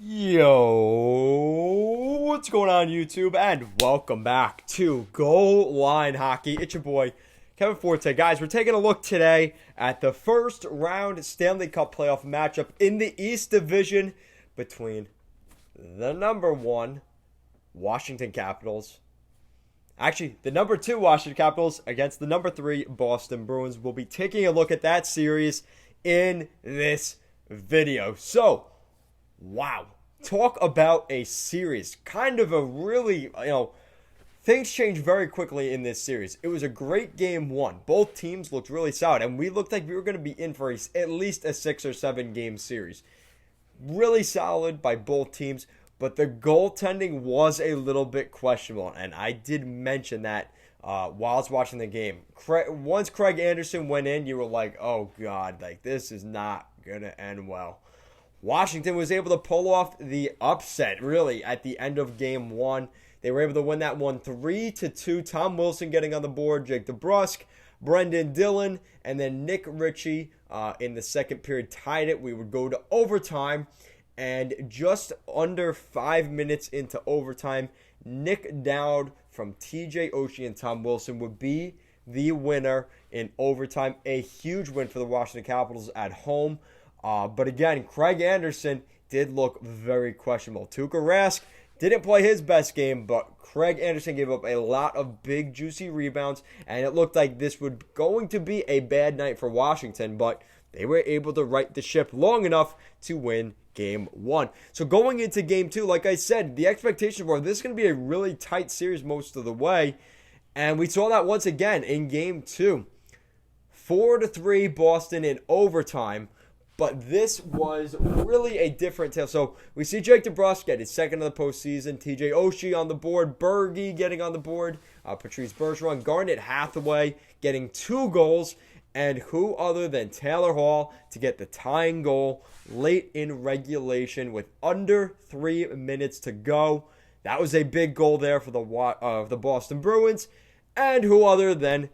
Yo, what's going on YouTube? And welcome back to Goal Line Hockey. It's your boy, Kevin Forte. Guys, we're taking a look today at the first round Stanley Cup playoff matchup in the East Division between the number one Washington Capitals. Actually, the number two Washington Capitals against the number three Boston Bruins. We'll be taking a look at that series in this video. So, wow. Talk about a series. Kind of a really, things changed very quickly in this series. It was a great game one. Both teams looked really solid, and we looked like we were going to be in for at least a 6 or 7 game series. Really solid by both teams, but the goaltending was a little bit questionable, and I did mention that while I was watching the game. Once Craig Anderson went in, you were like, oh, God, this is not going to end well. Washington was able to pull off the upset, really, at the end of game one. They were able to win that one 3-2. Tom Wilson getting on the board, Jake DeBrusk, Brendan Dillon, and then Nick Ritchie in the second period tied it. We would go to overtime, and just under 5 minutes into overtime, Nick Dowd from TJ Oshie and Tom Wilson would be the winner in overtime. A huge win for the Washington Capitals at home. But again, Craig Anderson did look very questionable. Tuukka Rask didn't play his best game, but Craig Anderson gave up a lot of big, juicy rebounds, and it looked like this was going to be a bad night for Washington, but they were able to right the ship long enough to win game one. So going into game two, like I said, the expectations were this is going to be a really tight series most of the way, and we saw that once again in game two. 4-3 Boston in overtime. But this was really a different tale. So we see Jake DeBrusk get his second of the postseason. TJ Oshie on the board. Bergie getting on the board. Patrice Bergeron. Garnet Hathaway getting 2 goals. And who other than Taylor Hall to get the tying goal late in regulation with under 3 minutes to go. That was a big goal there for the Boston Bruins. And who other than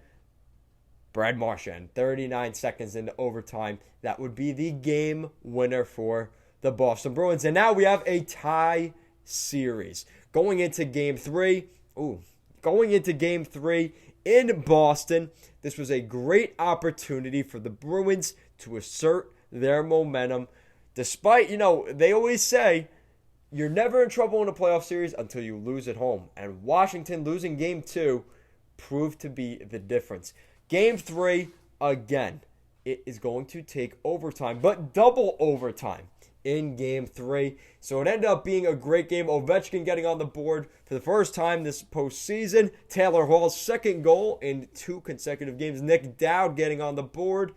Brad Marchand, 39 seconds into overtime. That would be the game winner for the Boston Bruins. And now we have a tie series. Going into game three in Boston, this was a great opportunity for the Bruins to assert their momentum. Despite, they always say, you're never in trouble in a playoff series until you lose at home. And Washington losing game 2 proved to be the difference. Game 3, again, it is going to take overtime, but double overtime in game 3. So it ended up being a great game. Ovechkin getting on the board for the first time this postseason. Taylor Hall's second goal in 2 consecutive games. Nick Dowd getting on the board.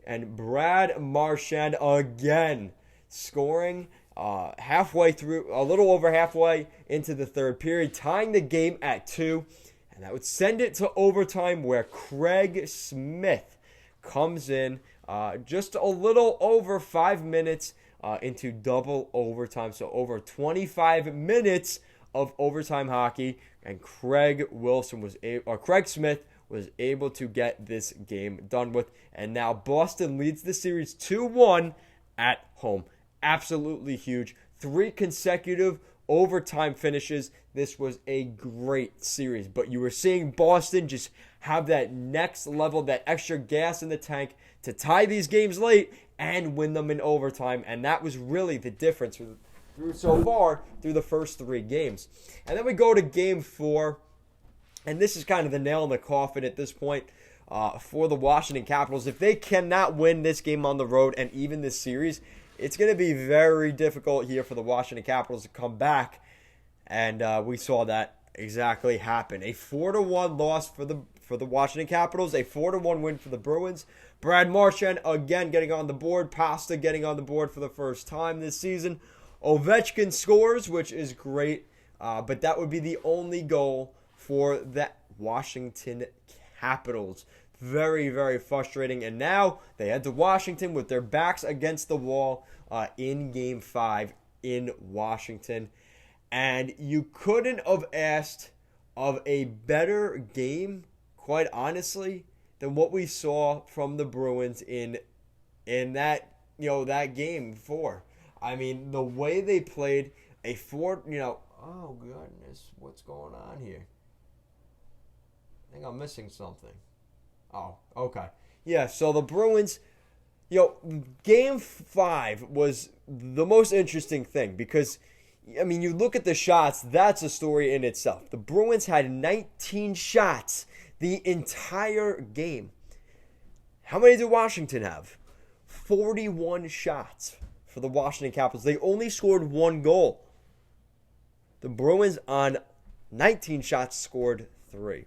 And Brad Marchand again scoring halfway through, a little over halfway into the third period, tying the game at 2. And that would send it to overtime where Craig Smith comes in just a little over 5 minutes into double overtime. So over 25 minutes of overtime hockey. And Craig Smith was able to get this game done with. And now Boston leads the series 2-1 at home. Absolutely huge. 3 consecutive overtime finishes. This was a great series, but you were seeing Boston just have that next level, that extra gas in the tank to tie these games late and win them in overtime, and that was really the difference through the first 3 games. And then we go to game 4, and this is kind of the nail in the coffin at this point for the Washington Capitals. If they cannot win this game on the road and even this series, it's going to be very difficult here for the Washington Capitals to come back. And we saw that exactly happen. A 4-1 loss for the Washington Capitals. A 4-1 win for the Bruins. Brad Marchand again getting on the board. Pasta getting on the board for the first time this season. Ovechkin scores, which is great. But that would be the only goal for the Washington Capitals. Very, very frustrating. And now they head to Washington with their backs against the wall in Game 5 in Washington. And you couldn't have asked of a better game, quite honestly, than what we saw from the Bruins in that game 4. I mean, the way they played a oh goodness, what's going on here? I think I'm missing something. Oh, okay. Yeah, so the Bruins, game 5 was the most interesting thing because, I mean, you look at the shots, that's a story in itself. The Bruins had 19 shots the entire game. How many did Washington have? 41 shots for the Washington Capitals. They only scored 1 goal. The Bruins on 19 shots scored 3.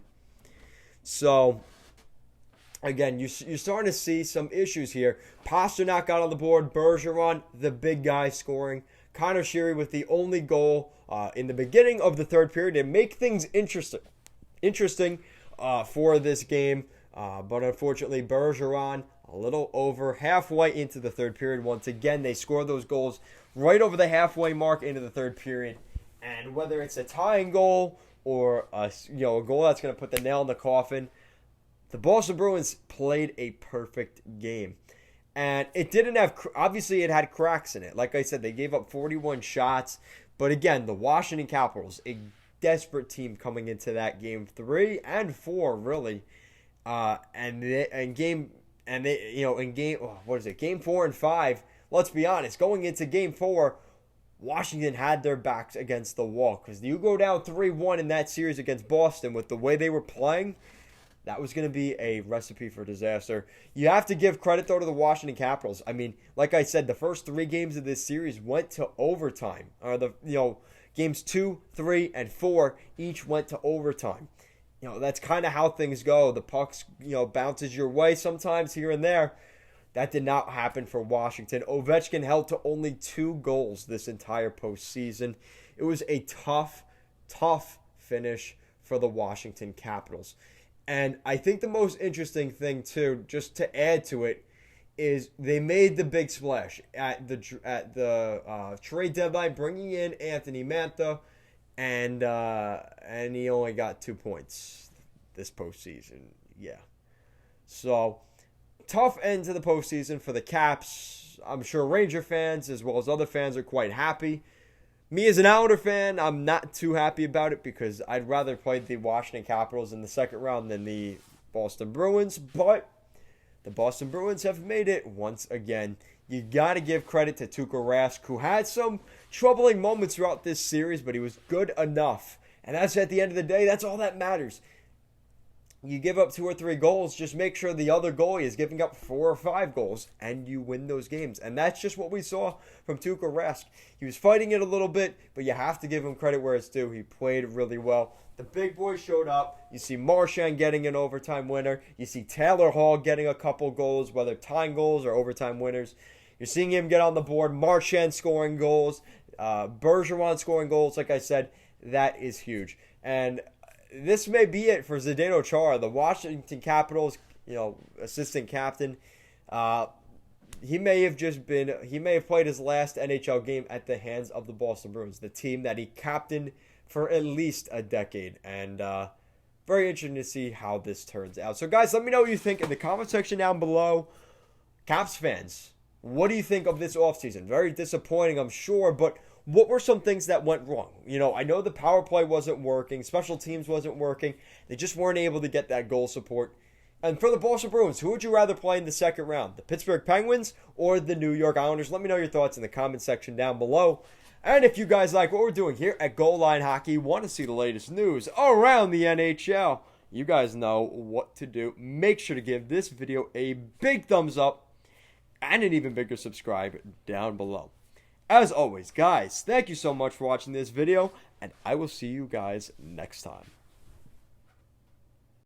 So, again, you're starting to see some issues here. Pastrnak got on the board. Bergeron, the big guy, scoring. Connor Sheary with the only goal in the beginning of the third period and make things interesting for this game. But unfortunately, Bergeron a little over halfway into the third period. Once again, they score those goals right over the halfway mark into the third period. And whether it's a tying goal or a goal that's going to put the nail in the coffin, the Boston Bruins played a perfect game. And it didn't have, obviously it had cracks in it. Like I said, they gave up 41 shots. But again, the Washington Capitals, a desperate team coming into that game 3 and 4, really. Game 4 and 5, let's be honest, going into game 4, Washington had their backs against the wall. Because you go down 3-1 in that series against Boston with the way they were playing, that was going to be a recipe for disaster. You have to give credit, though, to the Washington Capitals. I mean, like I said, the first 3 games of this series went to overtime. Games 2, 3, and 4 each went to overtime. That's kind of how things go. The pucks, bounces your way sometimes here and there. That did not happen for Washington. Ovechkin held to only 2 goals this entire postseason. It was a tough finish for the Washington Capitals. And I think the most interesting thing, too, just to add to it, is they made the big splash at the trade deadline, bringing in Anthony Mantha, and he only got 2 points this postseason. Yeah. So, tough end to the postseason for the Caps. I'm sure Ranger fans, as well as other fans, are quite happy. Me as an Islander fan, I'm not too happy about it because I'd rather play the Washington Capitals in the second round than the Boston Bruins. But the Boston Bruins have made it once again. You got to give credit to Tuukka Rask, who had some troubling moments throughout this series, but he was good enough. And that's at the end of the day, that's all that matters. You give up 2 or 3 goals, just make sure the other goalie is giving up 4 or 5 goals, and you win those games. And that's just what we saw from Tuukka Rask. He was fighting it a little bit, but you have to give him credit where it's due. He played really well. The big boys showed up. You see Marchand getting an overtime winner. You see Taylor Hall getting a couple goals, whether tying goals or overtime winners. You're seeing him get on the board. Marchand scoring goals. Bergeron scoring goals. Like I said, that is huge. And this may be it for Zdeno Chara, the Washington Capitals, assistant captain. He may have played his last NHL game at the hands of the Boston Bruins, the team that he captained for at least a decade. And very interesting to see how this turns out. So, guys, let me know what you think in the comment section down below. Caps fans, what do you think of this offseason? Very disappointing, I'm sure, but what were some things that went wrong? I know the power play wasn't working. Special teams wasn't working. They just weren't able to get that goal support. And for the Boston Bruins, who would you rather play in the second round? The Pittsburgh Penguins or the New York Islanders? Let me know your thoughts in the comment section down below. And if you guys like what we're doing here at Goal Line Hockey, want to see the latest news around the NHL, you guys know what to do. Make sure to give this video a big thumbs up and an even bigger subscribe down below. As always, guys, thank you so much for watching this video, and I will see you guys next time.